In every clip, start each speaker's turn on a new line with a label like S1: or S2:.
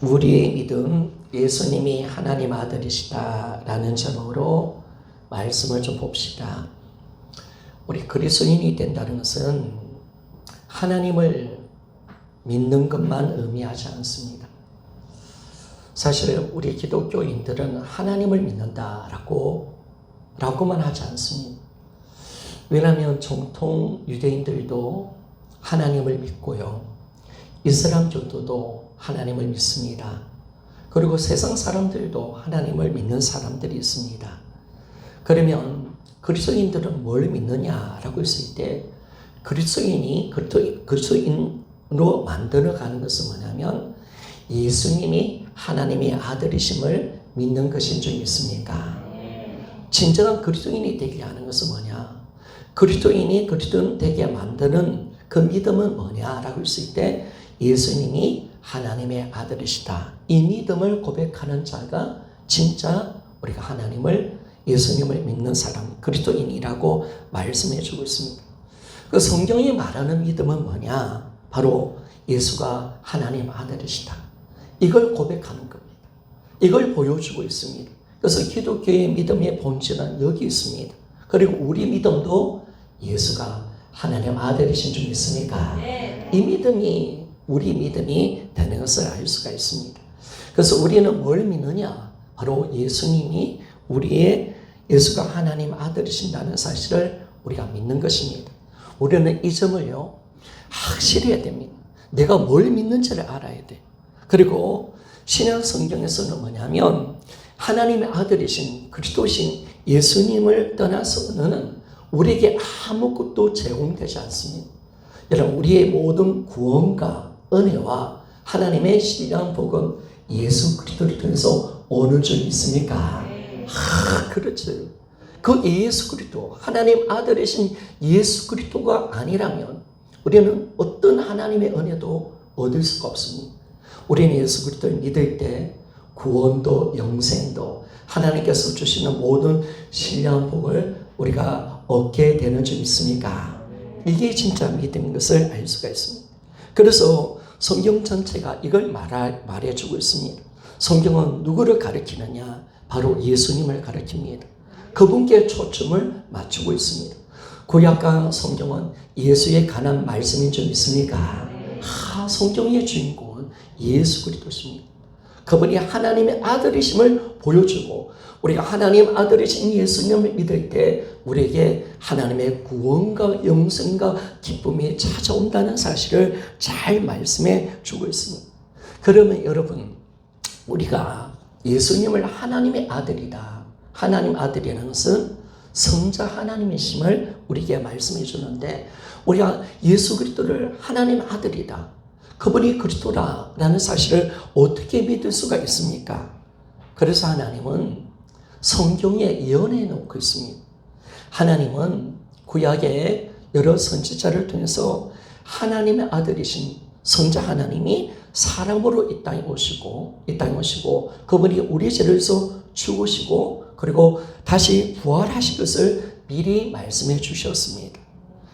S1: 우리의 믿음, 예수님이 하나님 아들이시다라는 제목으로 말씀을 좀 봅시다. 우리 그리스도인이 된다는 것은 하나님을 믿는 것만 의미하지 않습니다. 사실 우리 기독교인들은 하나님을 믿는다라고만 하지 않습니다. 왜냐하면 정통 유대인들도 하나님을 믿고요. 이슬람교도도 하나님을 믿습니다. 그리고 세상 사람들도 하나님을 믿는 사람들이 있습니다. 그러면 그리스도인들은 뭘 믿느냐라고 했을 때 그리스도인이 그리스도인으로 만들어가는 것은 뭐냐면 예수님이 하나님의 아들이심을 믿는 것인 줄 믿습니까? 진정한 그리스도인이 되게 하는 것은 뭐냐? 그리스도인이 그리스도인 되게 만드는 그 믿음은 뭐냐라고 했을 때 예수님이 하나님의 아들이시다. 이 믿음을 고백하는 자가 진짜 우리가 하나님을 예수님을 믿는 사람, 그리스도인이라고 말씀해 주고 있습니다. 그 성경이 말하는 믿음은 뭐냐? 바로 예수가 하나님 아들이시다. 이걸 고백하는 겁니다. 이걸 보여주고 있습니다. 그래서 기독교의 믿음의 본질은 여기 있습니다. 그리고 우리 믿음도 예수가 하나님 아들이신 줄 믿습니까? 이 믿음이 우리 믿음이 되는 것을 알 수가 있습니다. 그래서 우리는 뭘 믿느냐? 바로 예수님이 예수가 하나님 아들이신다는 사실을 우리가 믿는 것입니다. 우리는 이 점을요, 확실히 해야 됩니다. 내가 뭘 믿는지를 알아야 돼. 그리고 신약 성경에서는 뭐냐면 하나님의 아들이신 그리스도신 예수님을 떠나서는 우리에게 아무것도 제공되지 않습니다. 여러분, 우리의 모든 구원과 은혜와 하나님의 신령한 복은 예수 그리스도를 통해서 오는 줄 믿습니까? 그렇죠. 그 예수 그리스도, 하나님 아들이신 예수 그리스도가 아니라면 우리는 어떤 하나님의 은혜도 얻을 수가 없습니다. 우리는 예수 그리스도를 믿을 때 구원도 영생도 하나님께서 주시는 모든 신령한 복을 우리가 얻게 되는 줄 믿습니까? 이게 진짜 믿음인 것을 알 수가 있습니다. 그래서 성경 전체가 이걸 말해주고 있습니다. 성경은 누구를 가리키느냐? 바로 예수님을 가리킵니다. 그분께 초점을 맞추고 있습니다. 구약과 성경은 예수에 관한 말씀인 줄 믿습니까? 성경의 주인공은 예수 그리스도십니다. 그분이 하나님의 아들이심을 보여주고 우리가 하나님 아들이신 예수님을 믿을 때 우리에게 하나님의 구원과 영생과 기쁨이 찾아온다는 사실을 잘 말씀해 주고 있습니다. 그러면 여러분, 우리가 예수님을 하나님의 아들이다. 하나님 아들이라는 것은 성자 하나님이심을 우리에게 말씀해 주는데 우리가 예수 그리스도를 하나님 아들이다. 그분이 그리스도라는 사실을 어떻게 믿을 수가 있습니까? 그래서 하나님은 성경에 예언해 놓고 있습니다. 하나님은 구약의 여러 선지자를 통해서 하나님의 아들이신 성자 하나님이 사람으로 이 땅에 오시고 그분이 우리 죄를 위해서 죽으시고 그리고 다시 부활하실 것을 미리 말씀해 주셨습니다.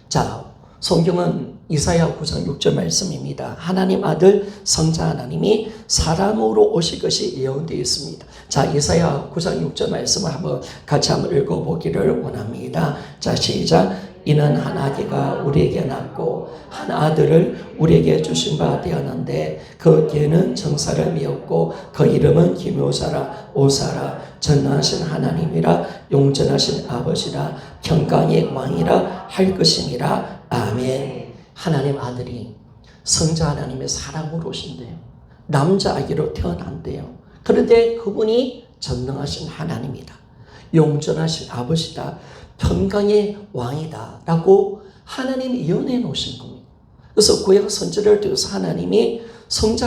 S1: 자, 성경은 이사야 9장 6절 말씀입니다. 하나님 아들 성자 하나님이 사람으로 오실 것이 예언되어 있습니다. 자, 이사야 9장 6절 말씀을 같이 한번 읽어보기를 원합니다. 자, 시작. 이는 한 아기가 우리에게 낳고 한 아들을 우리에게 주신 바 되었는데 그 개는 정사를 미었고 그 이름은 기묘사라 오사라 전능하신 하나님이라 용전하신 아버지라 평강의 왕이라 할 것임이라. 아멘. 하나님 아들이 성자 하나님의 사랑으로 오신대요. 남자아기로 태어난대요. 그런데 그분이 전능하신 하나님이다. 용전하신 아버지다. 평강의 왕이다. 라고 하나님이 예언해 놓으신 겁니다. 그래서 구약 선지자를 통해서 하나님이 성자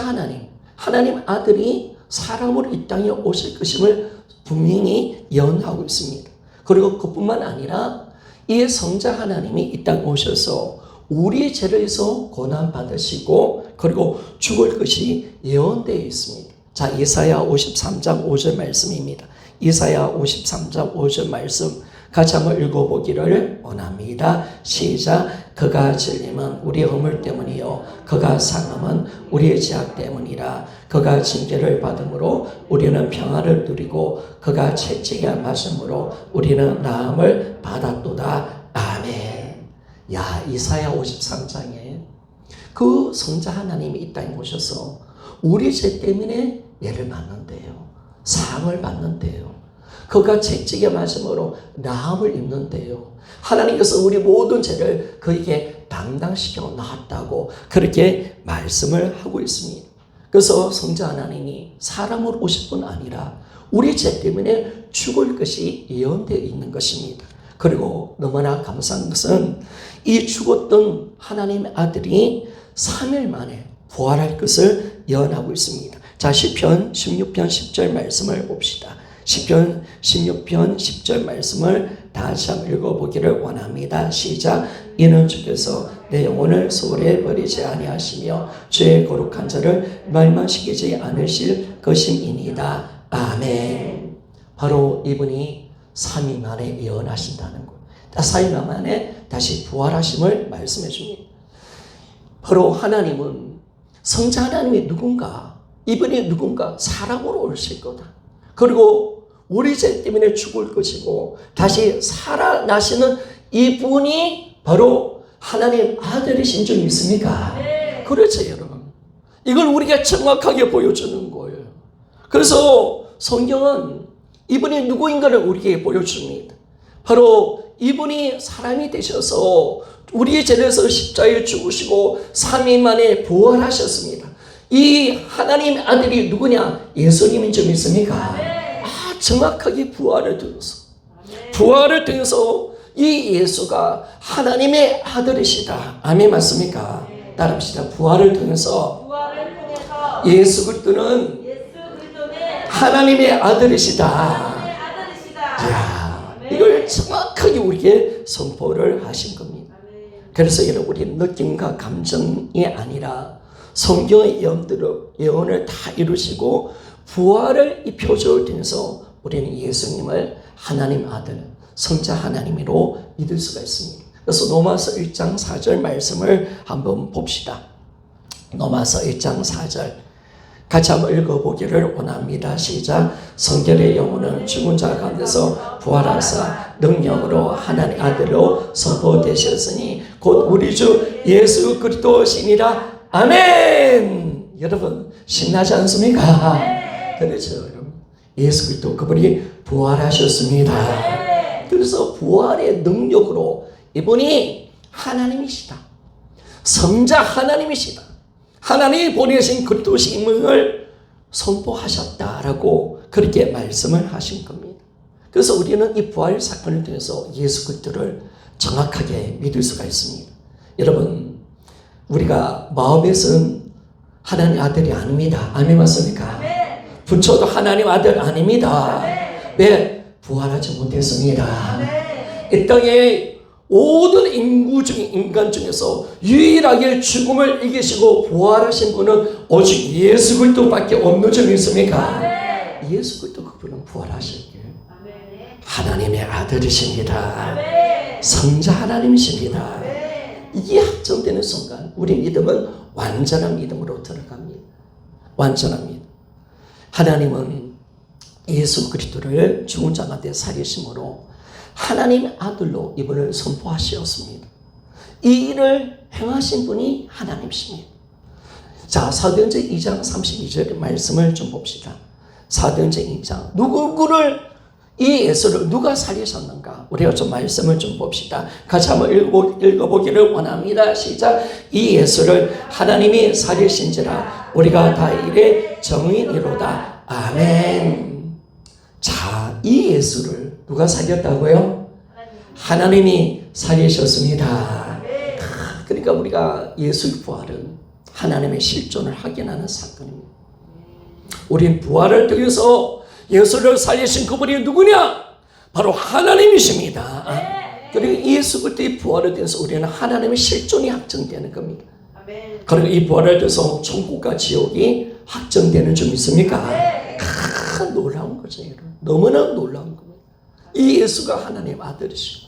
S1: 하나님 아들이 사람으로 이 땅에 오실 것임을 분명히 예언하고 있습니다. 그리고 그뿐만 아니라 이 성자 하나님이 이 땅에 오셔서 우리의 죄를 위해서 고난받으시고 그리고 죽을 것이 예언되어 있습니다. 자, 이사야 53장 5절 말씀입니다. 이사야 53장 5절 말씀 같이 한번 읽어보기를 원합니다. 시작. 그가 질림은 우리의 허물 때문이요 그가 상함은 우리의 죄악 때문이라. 그가 징계를 받음으로 우리는 평화를 누리고 그가 채찍에 맞음으로 우리는 나음을 받았도다. 아멘. 야, 이사야 53장에 그 성자 하나님이 이 땅에 오셔서 우리 죄 때문에 예를 받는데요, 상을 받는데요, 그가 채찍에 맞음으로 나음을 입는데요, 하나님께서 우리 모든 죄를 그에게 담당시켜 놨다고 그렇게 말씀을 하고 있습니다. 그래서 성자 하나님이 사람으로 오실 뿐 아니라 우리 죄 때문에 죽을 것이 예언되어 있는 것입니다. 그리고 너무나 감사한 것은 이 죽었던 하나님의 아들이 3일 만에 부활할 것을 예언하고 있습니다. 자, 시편 16편 10절 말씀을 봅시다. 시편 16편 10절 말씀을 다시 한번 읽어보기를 원합니다. 시작. 이는 주께서 내 영혼을 소홀히 버리지 아니하시며 주의 거룩한 자를 멸망시키지 않으실 것임이니이다. 아멘. 바로 이분이 3일 만에 예언하신다는 것, 3일 만에 다시 부활하심을 말씀해 줍니다. 바로 하나님은, 성자 하나님이 누군가, 이분이 누군가 사람으로 오실 거다. 그리고 우리 죄 때문에 죽을 것이고 다시 살아나시는 이분이 바로 하나님 아들이신 줄 믿습니까? 네. 그렇죠, 여러분. 이걸 우리가 정확하게 보여주는 거예요. 그래서 성경은 이분이 누구인가를 우리에게 보여줍니다. 바로 이분이 사람이 되셔서 우리의 죄에서 십자가에 죽으시고 3일 만에 부활하셨습니다. 이 하나님의 아들이 누구냐? 예수님인 줄 믿습니까? 정확하게 부활을 통해서 이 예수가 하나님의 아들이시다. 아멘, 맞습니까? 따라합시다. 부활을 통해서 예수 그리스도는 하나님의 아들이시다. 자, 이걸 정확하게 우리에게 선포를 하신 겁니다. 그래서 여러분, 우리는 느낌과 감정이 아니라 성경의 예언을 다 이루시고 부활을 이 표적을 통해서 우리는 예수님을 하나님 아들, 성자 하나님으로 믿을 수가 있습니다. 그래서 로마서 1장 4절 말씀을 한번 봅시다. 로마서 1장 4절 같이 한번 읽어보기를 원합니다. 시작. 성결의 영혼은 죽은 자 가운데서 부활하사 능력으로 하나님 아들로 선포되셨으니 곧 우리 주 예수 그리스도시니라. 아멘. 여러분, 신나지 않습니까? 그렇죠, 여러분. 예수 그리스도 그분이 부활하셨습니다. 그래서 부활의 능력으로 이분이 하나님이시다. 성자 하나님이시다. 하나님이 보내신 그리스도심을 선포하셨다라고 그렇게 말씀을 하신 겁니다. 그래서 우리는 이 부활 사건을 통해서 예수 그리스도를 정확하게 믿을 수가 있습니다. 여러분, 우리가 마음에서는 하나님 아들이 아닙니다. 아멘, 맞습니까? 부처도 하나님 아들 아닙니다. 왜? 부활하지 못했습니다. 이 땅에 모든 인간 중에서 유일하게 죽음을 이기시고 부활하신 분은 오직 예수 그리스도밖에 없는 줄 믿습니까? 예수 그리스도 그분은 부활하셨기에 하나님의 아들이십니다. 성자 하나님이십니다. 이게 확정되는 순간 우리 믿음은 완전한 믿음으로 들어갑니다. 완전합니다. 하나님은 예수 그리스도를 죽은 자 가운데 살리심으로 하나님의 아들로 이분을 선포하셨습니다. 이 일을 행하신 분이 하나님이십니다. 자, 사도행전 2장 32절 말씀을 좀 봅시다. 사도행전 2장 누구를 이 예수를 누가 살리셨는가? 우리가 좀 말씀을 좀 봅시다. 같이 한번 읽어보기를 원합니다. 시작. 이 예수를 하나님이 살리신지라 우리가 다 이래 정의이로다. 아멘. 자, 이 예수를 누가 살렸다고요? 하나님이 살리셨습니다. 그러니까 우리가 예수의 부활은 하나님의 실존을 확인하는 사건입니다. 우린 부활을 통해서 예수를 살리신 그분이 누구냐? 바로 하나님이십니다. 그리고 예수 그리스도의 부활을 통해서 우리는 하나님의 실존이 확정되는 겁니다. 그리고 이 부활을 통해서 천국과 지옥이 확정되는 줄 믿습니까? 놀라운 거죠, 여러분. 너무나 놀라운 겁니다. 이 예수가 하나님 아들이시고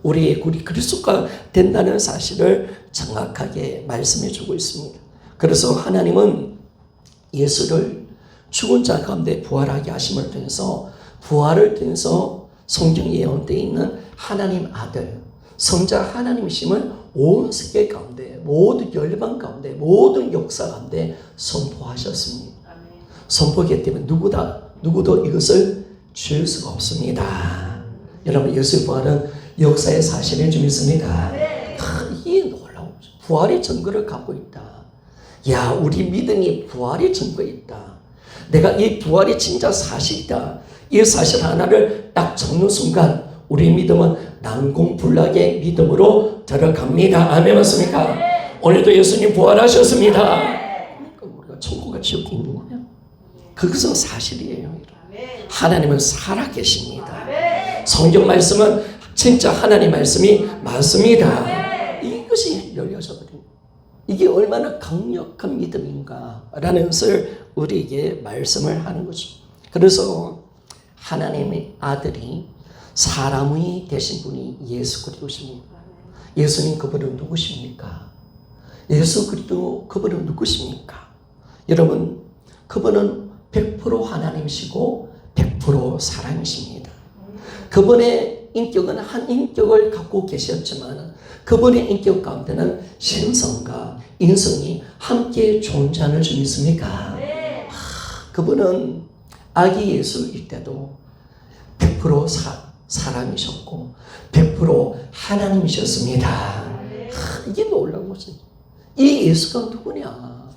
S1: 우리 그리스도가 된다는 사실을 정확하게 말씀해 주고 있습니다. 그래서 하나님은 예수를 죽은 자 가운데 부활하게 하심을 통해서 부활을 통해서 성경 예언되어 있는 하나님 아들 성자 하나님이심을 온 세계 가운데 모든 열방 가운데 모든 역사 가운데 선포하셨습니다. 선포하기 때문에 누구도 이것을 지을 수가 없습니다. 여러분 예수의 부활은 역사의 사실인 줄 믿습니다. 이게 놀라운 부활의 증거를 갖고 있다. 야, 우리 믿음이 부활의 증거에 있다. 내가 이 부활이 진짜 사실이다. 이 사실 하나를 딱 적는 순간 우리 믿음은 난공불락의 믿음으로 들어갑니다. 아멘 맞습니까? 오늘도 예수님 부활하셨습니다. 그러니까 우리가 천국과 지옥이 있는 거예요. 그것은 사실이에요. 하나님은 살아계십니다. 성경 말씀은 진짜 하나님 말씀이 맞습니다. 이것이 열려져 버립니다. 이게 얼마나 강력한 믿음인가라는 것을 우리에게 말씀을 하는 거죠. 그래서 하나님의 아들이 사람이 되신 분이 예수 그리스도십니다. 예수님 그분은 누구십니까? 예수 그리스도 그분은 누구십니까? 여러분 그분은 100% 하나님이시고 100% 사람이십니다. 그분의 인격은 한 인격을 갖고 계셨지만 그분의 인격 가운데는 신성과 인성이 함께 존재하는 줄 믿습니까? 그분은 아기 예수일 때도 100% 사람이셨고 100% 하나님이셨습니다. 이게 놀라운 거죠. 이 예수가 누구냐?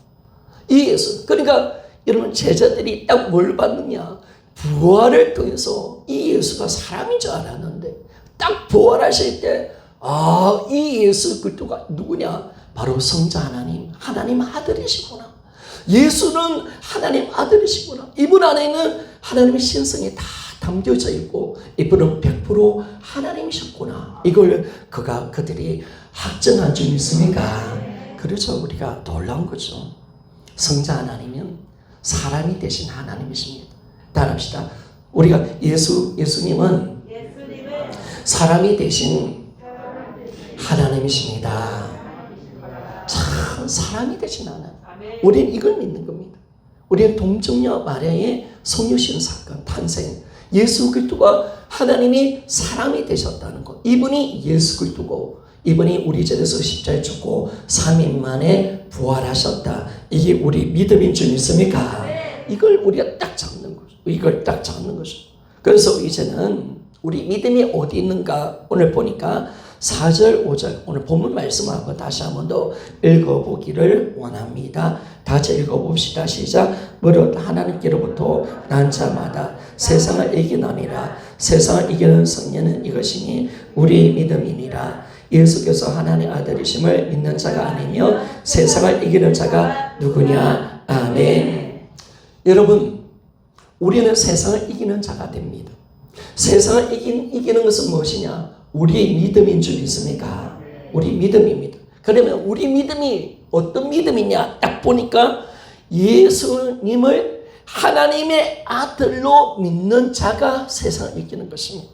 S1: 이 예수. 그러니까 여러분 제자들이 딱 뭘 받느냐? 부활을 통해서 이 예수가 사람인 줄 알았는데 딱 부활하실 때 이 예수 그리스도가 누구냐? 바로 성자 하나님 아들이시구나. 예수는 하나님 아들이시구나. 이분 안에는 하나님의 신성이 다 담겨져 있고 이분은 100% 하나님이셨구나. 이걸 그들이 확증한 줄 믿습니까? 그래서 우리가 놀라운 거죠. 성자 하나님은 사람이 되신 하나님이십니다. 따라합시다. 우리가 예수님은 사람이 되신 하나님이십니다. 참 사람이 되신 하나님. 우리는 이걸 믿는 겁니다. 우리는 동정녀 마리아의 성육신 사건 탄생. 예수 그리스도가 하나님이 사람이 되셨다는 것. 이분이 예수 그리스도고 이분이 우리 죄에서 십자가에 죽고 3일 만에 부활하셨다. 이게 우리 믿음인 줄 믿습니까? 이걸 우리가 딱 잡는 거죠. 이걸 딱 잡는 거죠. 그래서 이제는 우리 믿음이 어디 있는가 오늘 보니까 4절, 5절 오늘 본문 말씀하고 다시 한 번 더 읽어보기를 원합니다. 다시 읽어봅시다. 시작. 무릇 하나님께로부터 난 자마다 세상을 이기느니라. 세상을 이기는 성령은 이것이니 우리 믿음이니라. 예수께서 하나님의 아들이심을 믿는 자가 아니며 세상을 이기는 자가 누구냐? 아멘. 여러분 우리는 세상을 이기는 자가 됩니다. 세상을 이기는 것은 무엇이냐? 우리의 믿음인 줄 믿습니까? 우리 믿음입니다. 그러면 우리 믿음이 어떤 믿음이냐? 딱 보니까 예수님을 하나님의 아들로 믿는 자가 세상을 이기는 것입니다.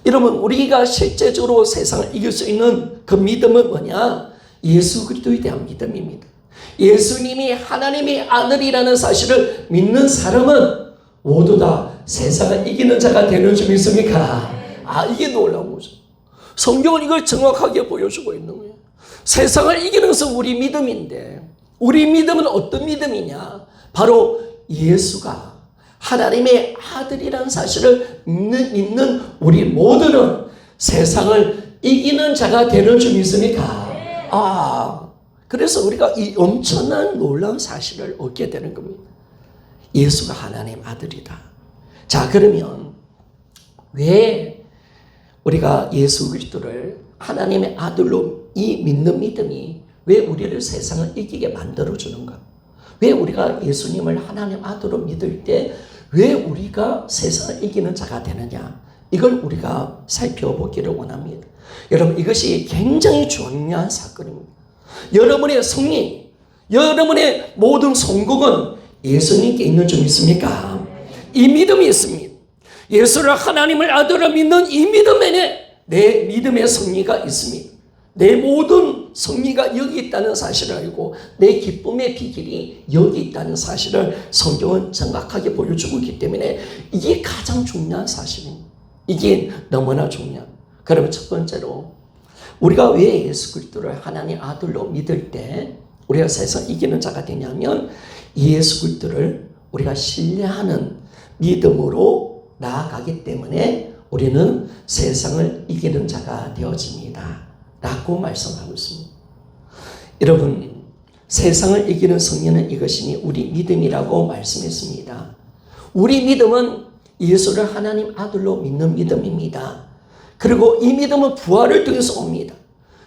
S1: 여러분 우리가 실제적으로 세상을 이길 수 있는 그 믿음은 뭐냐? 예수 그리스도에 대한 믿음입니다. 예수님이 하나님의 아들이라는 사실을 믿는 사람은 모두 다 세상을 이기는 자가 되는 줄 믿습니까? 이게 놀라운 거죠. 성경은 이걸 정확하게 보여주고 있는 거예요. 세상을 이기는 것은 우리 믿음인데 우리 믿음은 어떤 믿음이냐? 바로 예수가 하나님의 아들이라는 사실을 믿는 우리 모두는 세상을 이기는 자가 되는 줄 믿습니까? 그래서 우리가 이 엄청난 놀라운 사실을 얻게 되는 겁니다. 예수가 하나님 아들이다. 자, 그러면 왜 우리가 예수 그리스도를 하나님의 아들로 이 믿는 믿음이 왜 우리를 세상을 이기게 만들어주는가? 왜 우리가 예수님을 하나님 아들로 믿을 때 왜 우리가 세상을 이기는 자가 되느냐? 이걸 우리가 살펴보기를 원합니다. 여러분 이것이 굉장히 중요한 사건입니다. 여러분의 승리, 여러분의 모든 성공은 예수님께 있는 줄 믿습니까? 이 믿음이 있습니다. 예수를 하나님을 아들로 믿는 이 믿음에 내 믿음의 승리가 있습니다. 내 모든 승리가 여기 있다는 사실을 알고 내 기쁨의 비결이 여기 있다는 사실을 성경은 정확하게 보여주고 있기 때문에 이게 가장 중요한 사실입니다. 이게 너무나 중요합니다. 그러면 첫 번째로 우리가 왜 예수 그리스도를 하나님 아들로 믿을 때 우리가 세상 이기는 자가 되냐면 예수 그리스도를 우리가 신뢰하는 믿음으로 나아가기 때문에 우리는 세상을 이기는 자가 되어집니다. 라고 말씀하고 있습니다. 여러분, 세상을 이기는 승리는 이것이니 우리 믿음이라고 말씀했습니다. 우리 믿음은 예수를 하나님 아들로 믿는 믿음입니다. 그리고 이 믿음은 부활을 통해서 옵니다.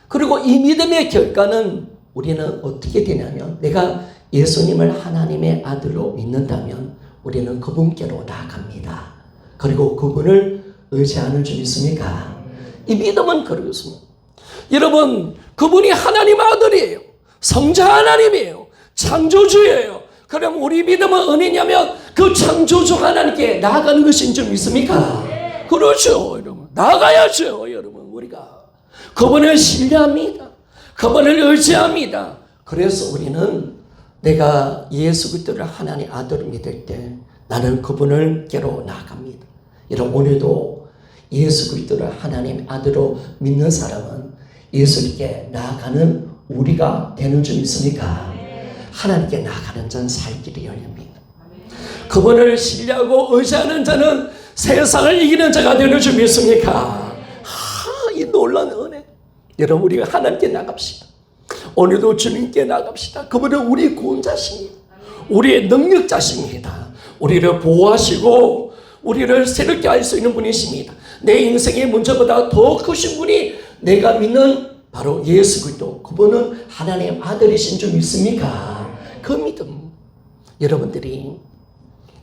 S1: 그리고 이 믿음의 결과는 우리는 어떻게 되냐면 내가 예수님을 하나님의 아들로 믿는다면 우리는 그분께로 나아갑니다. 그리고 그분을 의지하는 줄 믿습니까? 이 믿음은 그렇습니다. 여러분, 그분이 하나님 아들이에요. 성자 하나님이에요. 창조주예요. 그럼 우리 믿음은 어디냐면 그 창조주 하나님께 나아가는 것인 줄 믿습니까? 그렇죠, 여러분. 나아가야죠, 여러분. 우리가 그분을 신뢰합니다. 그분을 의지합니다. 그래서 우리는 내가 예수 그리스도를 하나님 아들을 믿을 때 나는 그분을께로 나아갑니다. 여러분, 오늘도 예수 그리스도를 하나님 아들로 믿는 사람은 예수님께 나아가는 우리가 되는 줄 믿습니까? 하나님께 나아가는 자는 살 길이 열립니다. 그분을 신뢰하고 의지하는 자는 세상을 이기는 자가 되는 줄 믿습니까? 이 놀라운 은혜. 여러분, 우리가 하나님께 나갑시다. 오늘도 주님께 나갑시다. 그분은 우리 구원자십니다. 우리의 능력자십니다. 우리를 보호하시고 우리를 새롭게 할 수 있는 분이십니다. 내 인생의 문제보다 더 크신 분이 내가 믿는 바로 예수 그리스도, 그분은 하나님의 아들이신 줄 믿습니까? 그 믿음. 여러분들이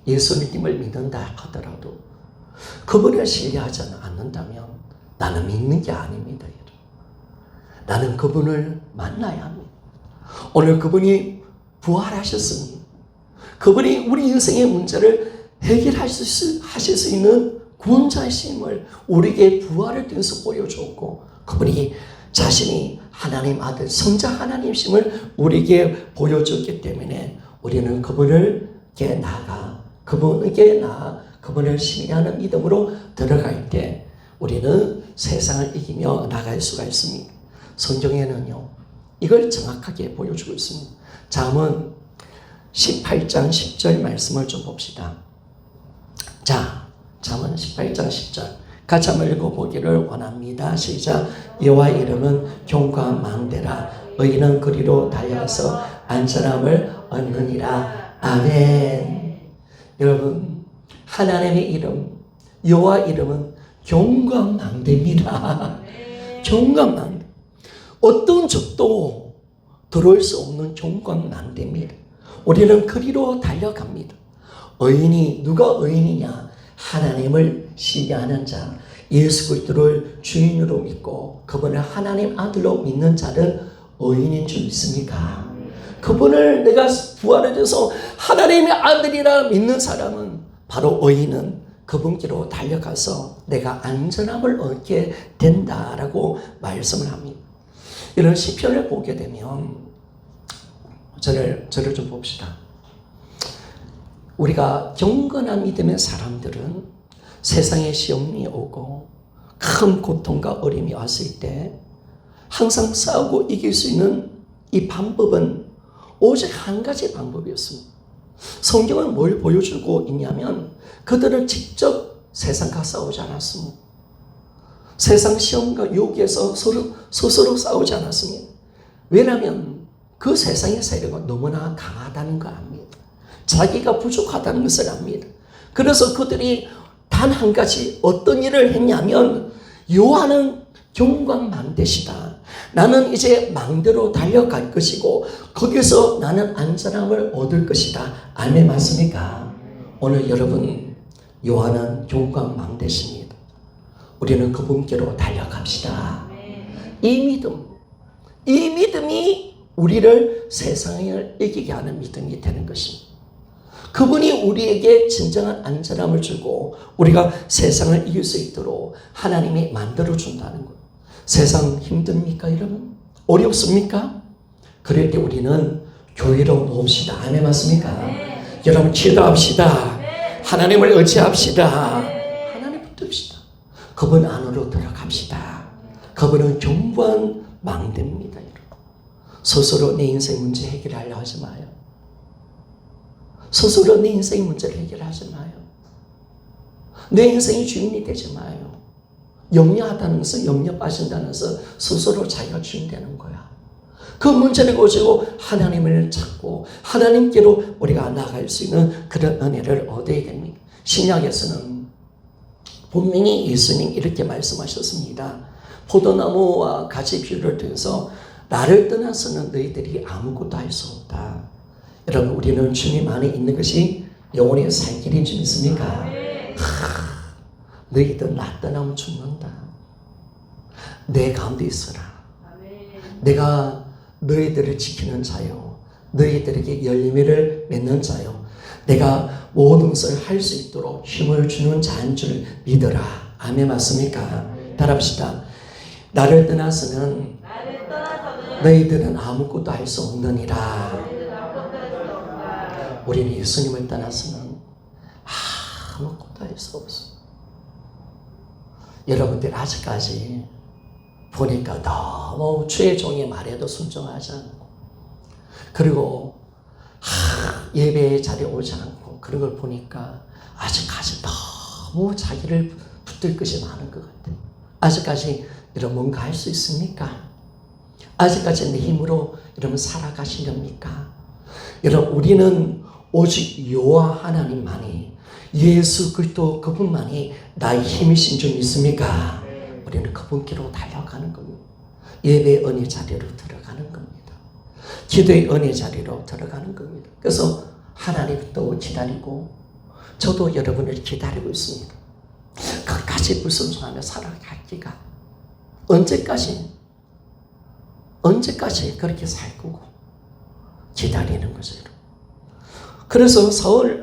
S1: 예수님을 믿는다 하더라도 그분을 신뢰하지 않는다면 나는 믿는 게 아닙니다. 여러분. 나는 그분을 만나야 합니다. 오늘 그분이 부활하셨습니다. 그분이 우리 인생의 문제를 하실 수 있는 구원자이심을 우리에게 부활을 통해서 보여줬고, 그분이 자신이 하나님 아들 성자 하나님이심을 우리에게 보여줬기 때문에 우리는 그분에게 나아가 그분을 신뢰하는 믿음으로 들어갈 때 우리는 세상을 이기며 나갈 수가 있습니다. 성경에는요 이걸 정확하게 보여주고 있습니다. 잠언 18장 10절 말씀을 좀 봅시다. 자, 잠언 18장 10절 같이 한번 읽어보기를 원합니다. 시작. 여호와 이름은 경과 망대라. 의인은 그리로 달려가서 안전함을 얻느니라. 아멘. 여러분, 하나님의 이름, 여호와 이름은 경과 망대입니다. 경과 망대. 어떤 적도 들어올 수 없는 경과 망대입니다. 우리는 그리로 달려갑니다. 의인이 누가 의인이냐? 하나님을 신뢰하는 자, 예수 그리스도를 주인으로 믿고 그분을 하나님 아들로 믿는 자는 의인인 줄 믿습니까? 그분을 내가 부활에 대해서 하나님의 아들이라 믿는 사람은 바로 의인은 그분께로 달려가서 내가 안전함을 얻게 된다라고 말씀을 합니다. 이런 시편을 보게 되면 저를 좀 봅시다. 우리가 경건한 믿음의 사람들은 세상에 시험이 오고 큰 고통과 어려움이 왔을 때 항상 싸우고 이길 수 있는 이 방법은 오직 한 가지 방법이었습니다. 성경은 뭘 보여주고 있냐면 그들은 직접 세상과 싸우지 않았습니다. 세상 시험과 유혹에서 스스로 싸우지 않았습니다. 왜냐하면 그 세상의 세력은 너무나 강하다는 걸 압니다. 자기가 부족하다는 것을 압니다. 그래서 그들이 단 한 가지 어떤 일을 했냐면 여호와는 경광망대시다. 나는 이제 망대로 달려갈 것이고 거기서 나는 안전함을 얻을 것이다. 아멘 맞습니까? 오늘 여러분 여호와는 경광망대십니다. 우리는 그분께로 달려갑시다. 이 믿음이 우리를 세상을 이기게 하는 믿음이 되는 것입니다. 그분이 우리에게 진정한 안전함을 주고 우리가 세상을 이길 수 있도록 하나님이 만들어준다는 거예요. 세상 힘듭니까 여러분? 어렵습니까? 그럴 때 우리는 교회로 나옵시다. 아멘 맞습니까? 네. 여러분 기도합시다. 네. 하나님을 의지합시다. 네. 하나님 붙듭시다. 그분 안으로 들어갑시다. 그분은 견고한 망대입니다. 여러분. 스스로 내 인생 문제 해결하려 하지 마요. 스스로 내 인생 문제를 해결하지 마요. 내 인생의 주인이 되지 마요. 염려하다는 것은 염려 빠진다는 것은 스스로 자기가 주인 되는 거야. 그 문제를 가지고 하나님을 찾고 하나님께로 우리가 나아갈 수 있는 그런 은혜를 얻어야 됩니다. 신약에서는 분명히 예수님 이렇게 말씀하셨습니다. 포도나무와 가지 비유를 통해서 나를 떠나서는 너희들이 아무것도 할 수 없다. 여러분 우리는 주님 안에 있는 것이 영원히 살 길인 줄 믿습니까? 너희들 나 떠나면 죽는다. 내 가운데 있어라. 내가 너희들을 지키는 자요. 너희들에게 열매를 맺는 자요. 내가 모든 것을 할 수 있도록 힘을 주는 자인 줄 믿어라. 아멘 맞습니까? 따라합시다. 나를 떠나서는 너희들은 아무것도 할 수 없느니라. 우리는 예수님을 떠나서는 아무것도 할 수 없어. 여러분들 아직까지 보니까 너무 주의 종의 말에도 순종하지 않고 그리고 예배의 자리에 오지 않고 그런 걸 보니까 아직까지 너무 자기를 붙들 것이 많은 것 같아요. 아직까지 여러분 뭔가 할 수 있습니까? 아직까지 내 힘으로 여러분 살아가시렵니까? 여러분 우리는 오직 여호와 하나님만이 예수 그리스도 그분만이 나의 힘이신 줄 믿습니까? 우리는 그분께로 달려가는 겁니다. 예배의 은혜 자리로 들어가는 겁니다. 기도의 은혜 자리로 들어가는 겁니다. 그래서 하나님도 기다리고 저도 여러분을 기다리고 있습니다. 끝까지 불순종하며 살아가기가 언제까지 그렇게 살 거고 기다리는 거죠. 그래서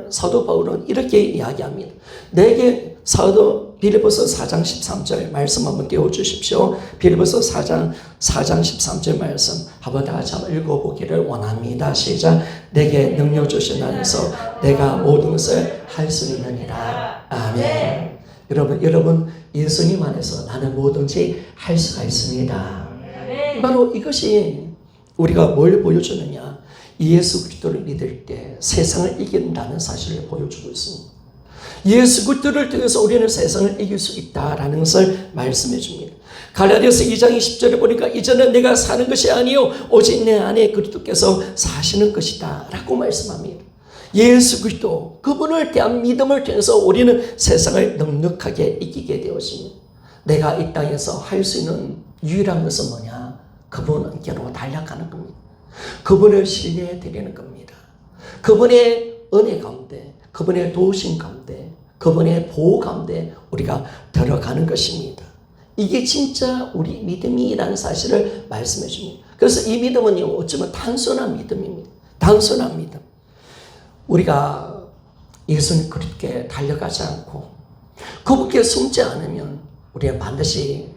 S1: 사도 바울은 이렇게 이야기합니다. 내게 사도 빌립보서 4장 13절 말씀 한번 띄워주십시오. 빌립보서 4장 13절 말씀 한번 다 같이 한번 읽어보기를 원합니다. 시작. 내게 능력 주신 안에서 내가 모든 것을 할 수 있느니라. 아멘. 여러분 예수님 안에서 나는 뭐든지 할 수가 있습니다. 바로 이것이 우리가 뭘 보여주느냐. 예수 그리스도를 믿을 때 세상을 이긴다는 사실을 보여주고 있습니다. 예수 그리스도를 통해서 우리는 세상을 이길 수 있다라는 것을 말씀해 줍니다. 갈라디아서 2장 20절에 보니까 이제는 내가 사는 것이 아니요 오직 내 안에 그리스도께서 사시는 것이다 라고 말씀합니다. 예수 그리스도 그분을 대한 믿음을 통해서 우리는 세상을 넉넉하게 이기게 되었습니다. 내가 이 땅에서 할 수 있는 유일한 것은 뭐냐? 그분께로 달려가는 겁니다. 그분을 신뢰해 드리는 겁니다. 그분의 은혜 가운데, 그분의 도우심 가운데, 그분의 보호 가운데 우리가 들어가는 것입니다. 이게 진짜 우리 믿음이라는 사실을 말씀해 줍니다. 그래서 이 믿음은 어쩌면 단순한 믿음입니다. 단순한 믿음. 우리가 예수님 그렇게 달려가지 않고 그분께 숨지 않으면 우리는 반드시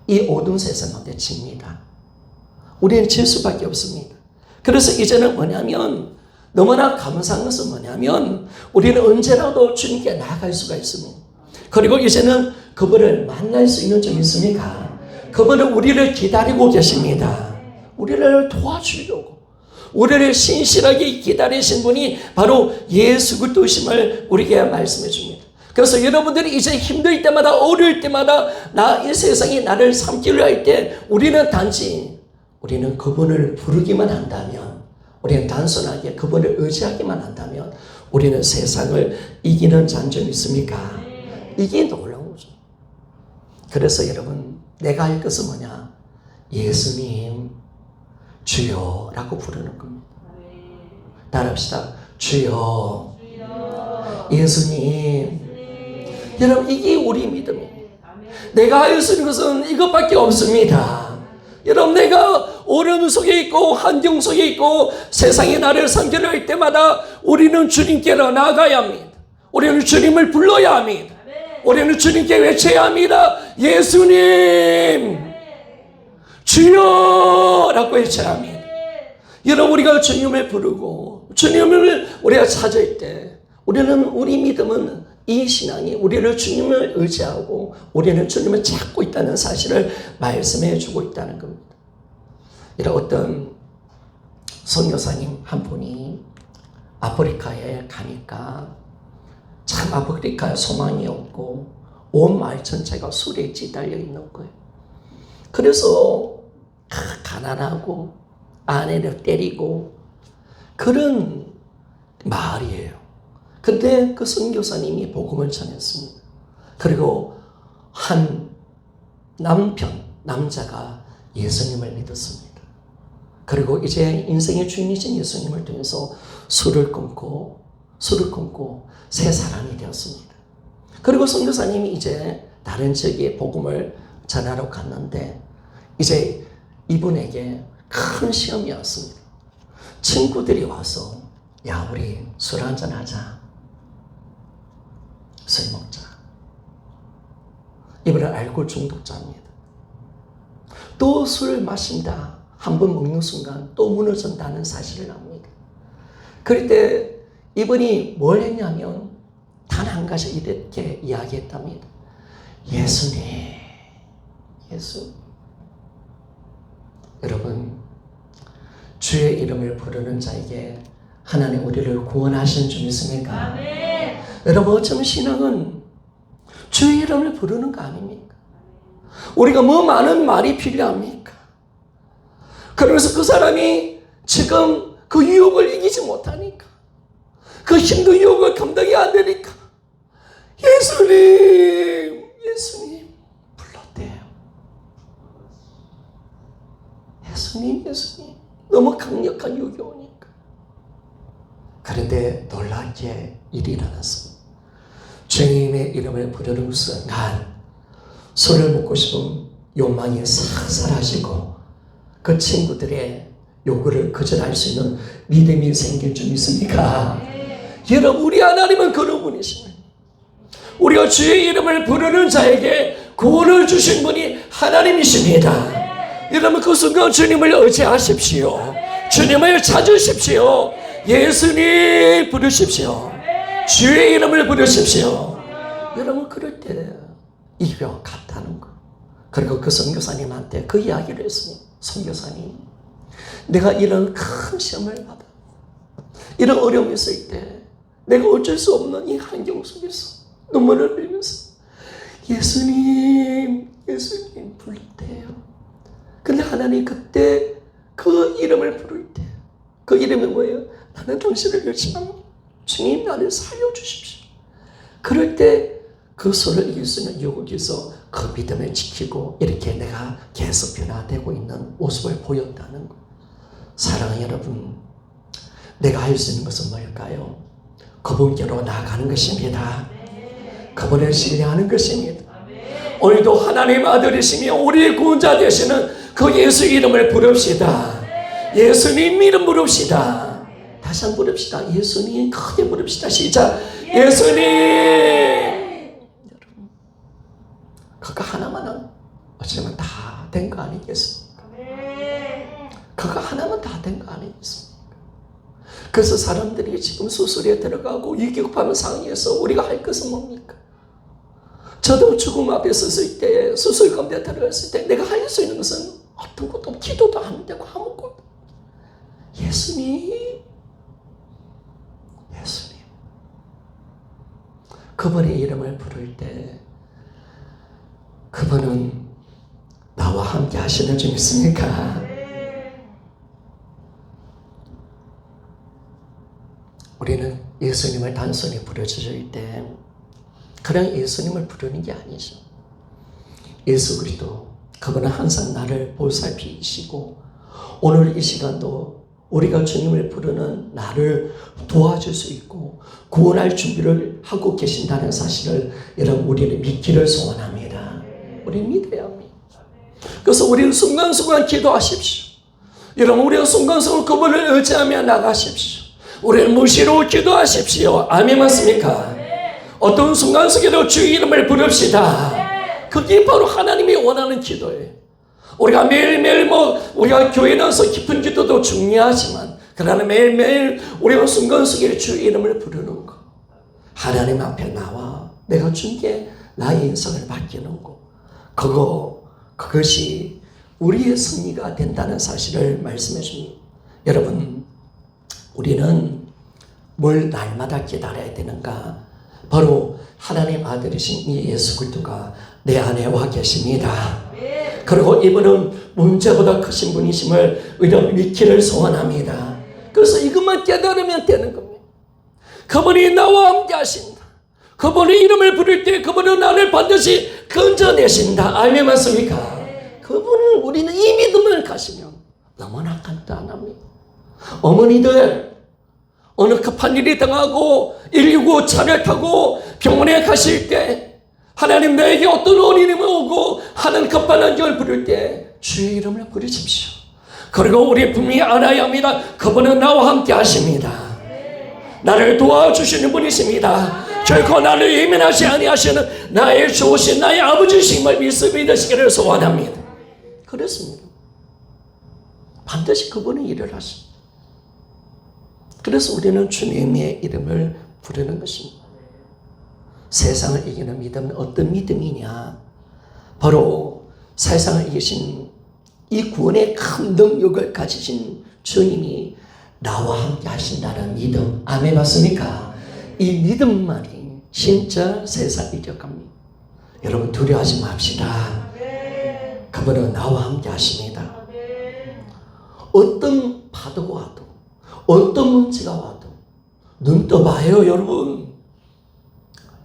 S1: 이 어두운 세상 가운데 집니다. 우리는 질 수밖에 없습니다. 그래서 이제는 뭐냐면 너무나 감사한 것은 뭐냐면 우리는 언제라도 주님께 나아갈 수가 있습니다. 그리고 이제는 그분을 만날 수 있는 점이 있습니까? 그분은 우리를 기다리고 계십니다. 우리를 도와주려고 우리를 신실하게 기다리신 분이 바로 예수 그리스도심을 우리에게 말씀해 줍니다. 그래서 여러분들이 이제 힘들 때마다 어려울 때마다 이 세상이 나를 삼키려 할 때 우리는 단지 우리는 그분을 부르기만 한다면 우리는 단순하게 그분을 의지하기만 한다면 우리는 세상을 이기는 자인 줄 믿습니까? 이게 놀라운 거죠. 그래서 여러분 내가 할 것은 뭐냐? 예수님 주여 라고 부르는 겁니다. 따라합시다. 주여. 예수님. 여러분 이게 우리 믿음이에요. 내가 할 수 있는 것은 이것밖에 없습니다. 여러분 내가 어려움 속에 있고 환경 속에 있고 세상이 나를 상처를 할 때마다 우리는 주님께로 나아가야 합니다. 우리는 주님을 불러야 합니다. 우리는 주님께 외쳐야 합니다. 예수님, 주여라고 외쳐야 합니다. 여러분, 우리가 주님을 부르고 주님을 우리가 찾을 때 우리는, 우리 믿음은, 이 신앙이 우리를 주님을 의지하고 우리는 주님을 찾고 있다는 사실을 말씀해 주고 있다는 겁니다. 이런 어떤 선교사님 한 분이 아프리카에 가니까 참 아프리카에 소망이 없고 온 마을 전체가 술에 찌달려 있는 거예요. 그래서 가난하고 아내를 때리고 그런 마을이에요. 근데 그 선교사님이 복음을 전했습니다. 그리고 한 남자가 예수님을 믿었습니다. 그리고 이제 인생의 주인이신 예수님을 통해서 술을 끊고 새 사람이 되었습니다. 그리고 선교사님이 이제 다른 지역에 복음을 전하러 갔는데 이제 이분에게 큰 시험이 왔습니다. 친구들이 와서 야, 우리 술 한잔 하자. 술 먹자. 이분은 알코올 중독자입니다. 또 술 마신다. 한 번 먹는 순간 또 무너진다는 사실을 압니다. 그럴 때 이분이 뭘 했냐면 단 한 가지 이렇게 이야기했답니다. 예수님, 예수. 여러분, 주의 이름을 부르는 자에게 하나님 우리를 구원하시는 주 믿습니까? 아멘. 여러분, 어쩌면 신앙은 주의 이름을 부르는 거 아닙니까? 우리가 뭐 많은 말이 필요합니까? 그러면서 그 사람이 지금 그 유혹을 이기지 못하니까, 그 힘든 유혹을 감당이 안 되니까 예수님, 예수님 불렀대요. 예수님, 예수님. 너무 강력한 유혹이 오니까. 그런데 놀랍게 일이 일어났습니다. 주님의 이름을 부르는 순간 술을 먹고 싶은 욕망이 싹 사라지고 그 친구들의 요구를 거절할 수 있는 믿음이 생길 줄 믿습니까? 여러분, 우리 하나님은 그런 분이십니다. 우리가 주의 이름을 부르는 자에게 구원을 주신 분이 하나님이십니다. 여러분, 그 순간 주님을 의지하십시오. 주님을 찾으십시오. 예수님 부르십시오. 주의 이름을 부르십시오. 여러분, 그럴 때 이겨 갔다는 거. 그리고 그 선교사님한테 그 이야기를 했습니다. 선교사님, 내가 이런 큰 시험을 받아, 이런 어려움이 있을 때 내가 어쩔 수 없는 이 환경 속에서 눈물을 흘리면서 예수님, 예수님 불렀대요. 근데 하나님 그때 그 이름을 부를 때 그 이름이 뭐예요? 나는 당신을 열심합니다. 주님, 나를 살려주십시오. 그럴 때 그 소를 이길 수 있는 유혹에서 그 믿음을 지키고 이렇게 내가 계속 변화되고 있는 모습을 보였다는 것. 사랑하는 여러분, 내가 할 수 있는 것은 뭘까요? 그분께로 나아가는 것입니다. 그분을 신뢰하는 것입니다. 오늘도 하나님 아들이시며 우리의 구원자 되시는 그 예수 이름을 부릅시다. 예수님 이름 부릅시다. 다시 한번 부릅시다. 예수님 크게 부릅시다. 시작. 예수님. 여러분, 그거 하나만은 어쩌면 다 된 거 아니겠습니까? 그거 하나만 다 된 거 아니겠습니까? 그래서 사람들이 지금 수술에 들어가고 위기급한 상황에서 우리가 할 것은 뭡니까? 저도 죽음 앞에 섰을 때, 수술 가운데 들어갔을 때 내가 할 수 있는 것은 어떤 것도 없고 기도도 안 되고 아무것도. 예수님, 예수님. 그분의 이름을 부를 때 그분은 나와 함께 하시는 줄 믿습니까? 우리는 예수님을 단순히 부르짖을 때 그냥 예수님을 부르는 게 아니죠. 예수 그리스도, 그분은 항상 나를 보살피시고 오늘 이 시간도 우리가 주님을 부르는 나를 도와줄 수 있고 구원할 준비를 하고 계신다는 사실을 여러분, 우리는 믿기를 소원합니다. 우리 믿어야 합니다. 그래서 우리는 순간순간 기도하십시오. 여러분, 우리는 순간순간 그분을 의지하며 나가십시오. 우리는 무시로 기도하십시오. 아멘 맞습니까? 어떤 순간 속에도 주의 이름을 부릅시다. 그게 바로 하나님이 원하는 기도예요. 우리가 매일매일 우리가 교회 나와서 깊은 기도도 중요하지만, 그러나 매일매일 우리가 순간 속에 주의 이름을 부르는 거, 하나님 앞에 나와 내가 준 게 나의 인생을 바뀌는 거, 그것이 우리의 승리가 된다는 사실을 말씀해 줍니다. 여러분, 우리는 뭘 날마다 기다려야 되는가? 바로 하나님 아들이신 이 예수 그리스도가 내 안에 와 계십니다. 그리고 이분은 문제보다 크신 분이심을 우리는 믿기를 소원합니다. 그래서 이것만 깨달으면 되는 겁니다. 그분이 나와 함께 하신다. 그분의 이름을 부를 때 그분은 나를 반드시 건져내신다. 아멘 맞습니까? 그분을 우리는 이 믿음을 가지면 너무나 간단합니다. 어머니들, 어느 급한 일이 당하고 119 차를 타고 병원에 가실 때, 하나님 나에게 어떤 어린이가 오고 하는 급한 안경을 부를 때 주의 이름을 부르십시오. 그리고 우리 분명히 알아야 합니다. 그분은 나와 함께 하십니다. 나를 도와주시는 분이십니다. 결코 나를 예민하지 아니하시는 나의 좋으신 나의 아버지심을 믿으시기를 소원합니다. 그렇습니다. 반드시 그분은 일을 하십니다. 그래서 우리는 주님의 이름을 부르는 것입니다. 세상을 이기는 믿음은 어떤 믿음이냐? 바로 세상을 이기신 이 구원의 큰 능력을 가지신 주님이 나와 함께 하신다는 믿음. 아멘 맞습니까? 이 믿음만이 진짜 세상 이겨갑니다. 여러분, 두려워하지 맙시다. 그분은 나와 함께 하십니다. 어떤 파도가 와도, 어떤 문제가 와도 눈 떠봐요. 여러분,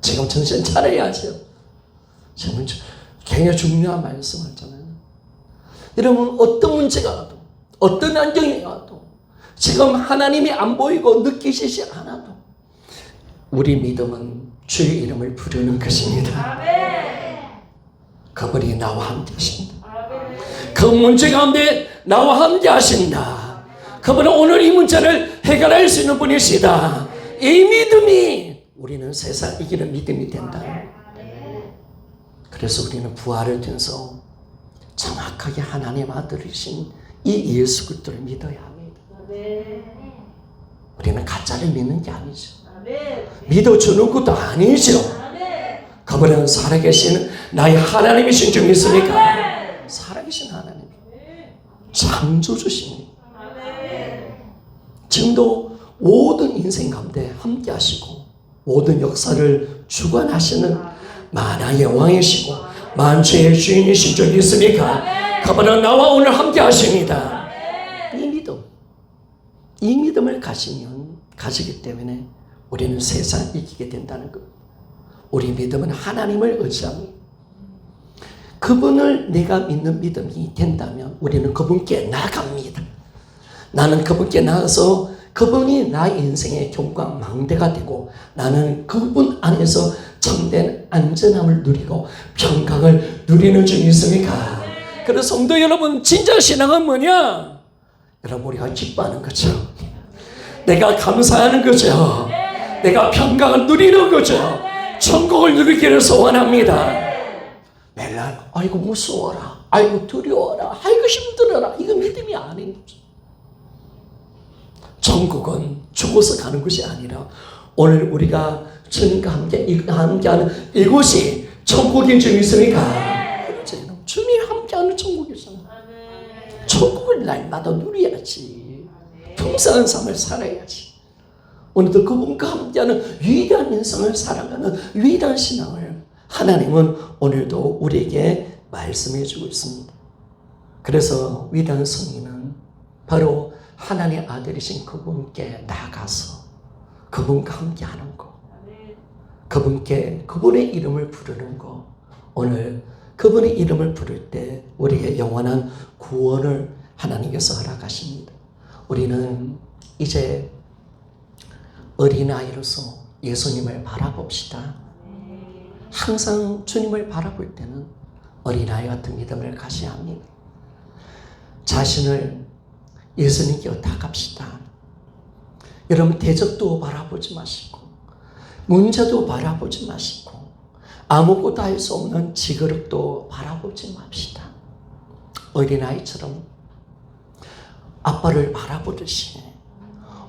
S1: 지금 정신 차려야죠. 지금 굉장히 중요한 말씀하잖아요. 여러분, 어떤 문제가 와도, 어떤 안경이 와도, 지금 하나님이 안 보이고 느끼시지 않아도 우리 믿음은 주의 이름을 부르는 것입니다. 그분이 나와 함께 하신다. 그 문제 가운데 나와 함께 하신다. 그분은 오늘 이 문제를 해결할 수 있는 분이시다. 이 믿음이 우리는 세상 이기는 믿음이 된다. 그래서 우리는 부활을 통해서 정확하게 하나님 아들이신 이 예수 그리스도를 믿어야 합니다. 우리는 가짜를 믿는 게 아니죠. 믿어주는 것도 아니죠. 그분은 살아계신 나의 하나님이신 줄 믿습니까? 살아계신 하나님, 창조주십니다. 지금도 모든 인생 가운데 함께 하시고 모든 역사를 주관하시는 만왕의 왕이시고 만주의 주인이신 줄 믿습니까? 그분은 나와 오늘 함께 하십니다. 이 믿음을 가지기 때문에 우리는 세상 이기게 된다는 것. 우리 믿음은 하나님을 의지합니다. 그분을 내가 믿는 믿음이 된다면 우리는 그분께 나아갑니다. 나는 그분께 나아서 그분이 나의 인생의 경광망대가 되고 나는 그분 안에서 참된 안전함을 누리고 평강을 누리는 줄 믿습니까? 그래서 성도 여러분, 진짜 신앙은 뭐냐? 여러분, 우리가 기뻐하는 거죠. 내가 감사하는 거죠. 내가 평강을 누리는 거죠. 천국을 누리기를 소원합니다. 맨날 아이고 무서워라, 아이고 두려워라, 아이고 힘들어라, 이거 믿음이 아닌 거죠. 천국은 죽어서 가는 것이 아니라 오늘 우리가 주님과 함께하는 이곳이 천국인 줄 믿습니까? 그렇죠. 주님 함께하는 천국이잖아요. 천국을 날마다 누려야지. 평생한 삶을 살아야지. 오늘도 그분과 함께하는 위대한 인생을 살아가는 위대한 신앙을 하나님은 오늘도 우리에게 말씀해 주고 있습니다. 그래서 위대한 승리는 바로 하나님의 아들이신 그분께 나가서 그분과 함께하는 것, 그분의 이름을 부르는 것. 오늘 그분의 이름을 부를 때 우리의 영원한 구원을 하나님께서 허락하십니다. 우리는 이제 어린아이로서 예수님을 바라봅시다. 항상 주님을 바라볼 때는 어린아이 같은 믿음을 가져야 합니다. 자신을 예수님 곁에 갑시다. 여러분, 대적도 바라보지 마시고 문제도 바라보지 마시고 아무것도 할 수 없는 지그릇도 바라보지 맙시다. 어린아이처럼 아빠를 바라보듯이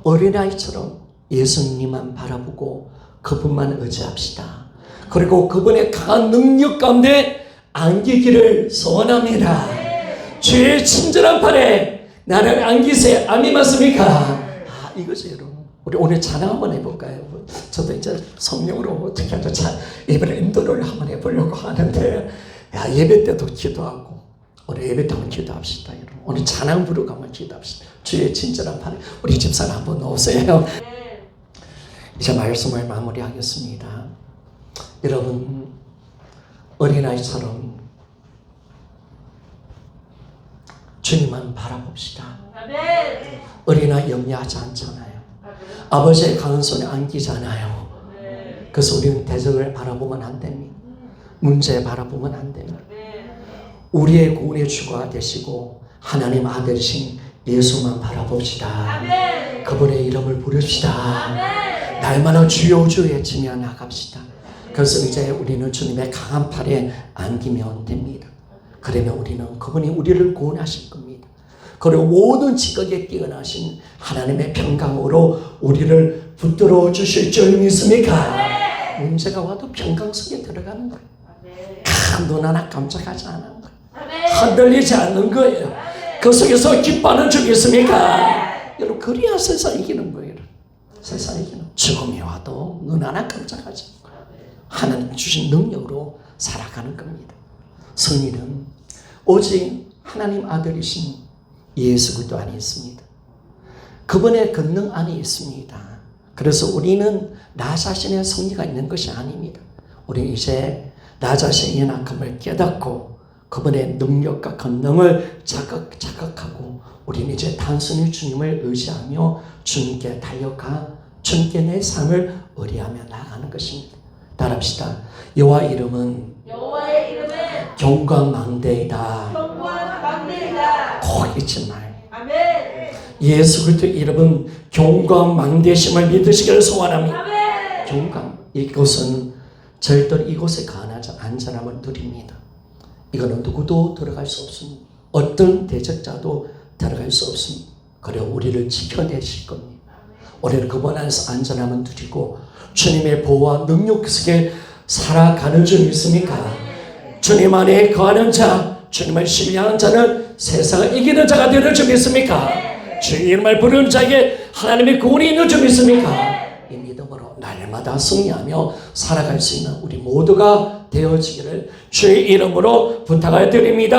S1: 어린아이처럼 예수님만 바라보고 그분만 의지합시다. 그리고 그분의 강한 능력 가운데 안기기를 소원합니다. 주의 친절한 팔에 나를 안기세. 아멘 맞습니까? 이거죠 여러분. 우리 오늘 찬양 한번 해볼까요? 저도 이제 성령으로 어떻게 하죠? 예배를 인도를 한번 해보려고 하는데 예배 때도 기도하고 우리 예배 때 한번 기도합시다. 여러분. 오늘 찬양 부르고 한번 기도합시다. 주의 친절한 팔에 우리 집사람 한번 넣으세요. 이제 말씀을 마무리하겠습니다. 여러분, 어린아이처럼 주님만 바라봅시다. 어린아이 염려하지 않잖아요. 아버지의 강한 손에 안기잖아요. 그래서 우리는 대적을 바라보면 안 됩니다. 문제 바라보면 안 됩니다. 우리의 구원의 주가 되시고 하나님 아들이신 예수만 바라봅시다. 그분의 이름을 부릅시다. 날마다 주여 주여 외치며 나갑시다. 그래서 이제 우리는 주님의 강한 팔에 안기면 됩니다. 그러면 우리는 그분이 우리를 구원하실 겁니다. 그리고 모든 지극에 뛰어나신 하나님의 평강으로 우리를 붙들어 주실 줄 믿습니까? 문제가 와도 평강 속에 들어가는 거예요. 눈 하나 깜짝하지 않은 거예요. 흔들리지 않는 거예요. 그 속에서 기뻐하는 줄 믿습니까? 여러분, 그래야 세상 이기는 거예요. 세상 이기는. 죽음이 와도 눈 하나 깜짝하지 않고 하나님 주신 능력으로 살아가는 겁니다. 승리는 오직 하나님 아들이신 예수 그리스도 안에 있습니다. 그분의 권능 안에 있습니다. 그래서 우리는 나 자신의 승리가 있는 것이 아닙니다. 우리 이제 나 자신의 연약함을 깨닫고 그분의 능력과 권능을 자각하고 우리는 이제 단순히 주님을 의지하며 주님께 달려가 주님께 내 삶을 의뢰하며 나아가는 것입니다. 따라합시다. 여호와의 이름은 경광망대이다. 꼭 잊지 마요. 예수 그리스도의 이름은 경광망대심을 믿으시기를 소원합니다. 경광, 이곳은 절대로 이곳에 가난하지 안전함을 누립니다. 이거는 누구도 들어갈 수 없습니다. 어떤 대적자도 들어갈 수 없습니다. 그리고 우리를 지켜내실 겁니다. 우리는 그분 안에서 안전함을 누리고 주님의 보호와 능력 속에 살아가는 줄 믿습니까? 주님 안에 거하는 자, 주님을 신뢰하는 자는 세상을 이기는 자가 되는 줄 믿습니까? 주의 이름을 부르는 자에게 하나님의 구원이 있는 줄 믿습니까? 이 믿음으로 날마다 승리하며 살아갈 수 있는 우리 모두가 되어지기를 주의 이름으로 부탁을 드립니다.